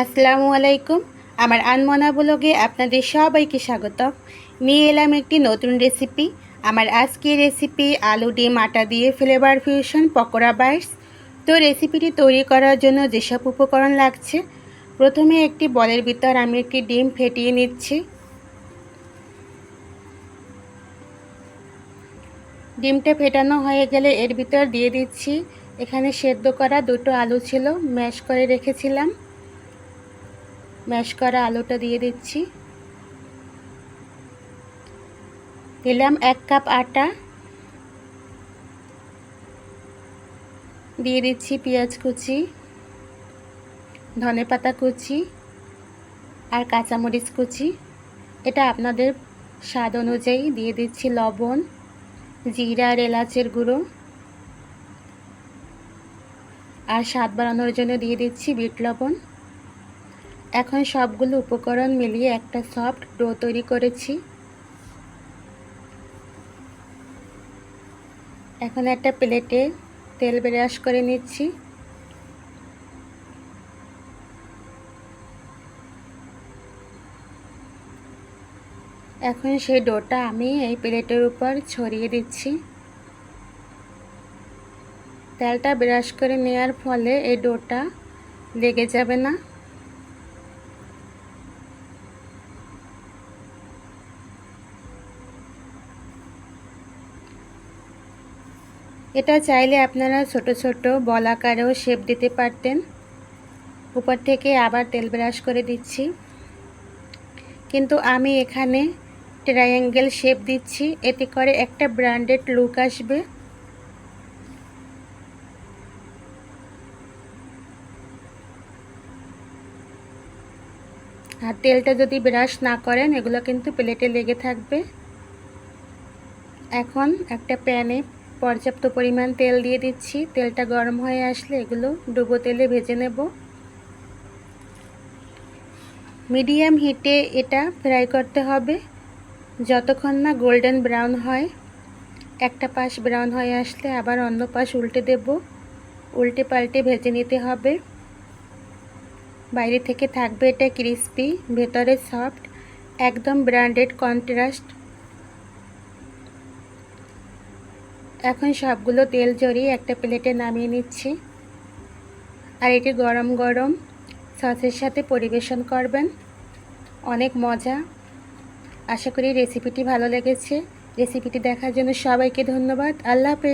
আসসালামু আলাইকুম। আমার আনমনা ব্লগে আপনাদের সবাইকে স্বাগতম। নিয়ে এলাম একটি নতুন রেসিপি। আমার আজকের রেসিপি আলু ডিম আটা দিয়ে ফ্লেভার ফিউশন পকোড়া বাইটস। তো রেসিপিটি তৈরি করার জন্য যেসব উপকরণ লাগছে, প্রথমে একটি বলের ভিতর আমি একটি ডিম ফেটিয়ে নিচ্ছি। ডিমটা ফেটানো হয়ে গেলে এর ভিতর দিয়ে দিচ্ছি, এখানে সেদ্ধ করা দুটো আলু ছিল, ম্যাশ করে রেখেছিলাম। ম্যাশ করা আলুটা দিয়ে দিচ্ছি। দিলাম 1 কাপ আটা, দিয়ে দিচ্ছি পেঁয়াজ কুচি, ধনেপাতা কুচি আর কাঁচামরিচ কুচি। এটা আপনাদের স্বাদ অনুযায়ী। দিয়ে দিচ্ছি লবণ, জিরা আর এলাচের গুঁড়ো, আর স্বাদ বাড়ানোর জন্য দিয়ে দিচ্ছি বিট লবণ। এখন সবগুলো উপকরণ মিলিয়ে একটা সফট ডো তৈরি করেছি। এখন একটা প্লেটে তেল ব্রাশ করে নিচ্ছি। এখন সেই ডোটা আমি এই প্লেটের উপর ছড়িয়ে দিচ্ছি। তেলটা ব্রাশ করে নেওয়ার ফলে এই ডোটা লেগে যাবে না। এটা চাইলে আপনারা ছোট ছোট বল আকারেও শেপ দিতে পারতেন। উপর থেকে আবার তেল ব্রাশ করে দিচ্ছি, কিন্তু আমি এখানে ট্রায়াঙ্গেল শেপ দিচ্ছি, এতে করে একটা ব্র্যান্ডেড লুক আসবে। আর তেলটা যদি ব্রাশ না করেন এগুলো কিন্তু প্লেটে লেগে থাকবে। এখন একটা প্যানে পর্যাপ্ত পরিমাণ তেল দিয়ে দিচ্ছি। তেলটা গরম হয়ে আসলে এগুলো ডুবো তেলে ভেজে নেব। মিডিয়াম হিটে এটা ফ্রাই করতে হবে যতক্ষণ না গোল্ডেন ব্রাউন হয়। একটা পাশ ব্রাউন হয়ে আসলে আবার অন্য পাশ উল্টে দেব। উল্টে পাল্টে ভেজে নিতে হবে। বাইরে থেকে থাকবে এটা ক্রিস্পি, ভেতরে সফট, একদম ব্র্যান্ডেড কন্ট্রাস্ট। এখন সবগুলো তেল ঝরিয়ে একটা প্লেটে নামিয়ে নিচ্ছি। আর এটি গরম গরম সসের সাথে পরিবেশন করবেন। অনেক মজা। আশা করি রেসিপিটি ভালো লেগেছে। রেসিপিটি দেখার জন্য সবাইকে ধন্যবাদ। আল্লাহ হাফেজ।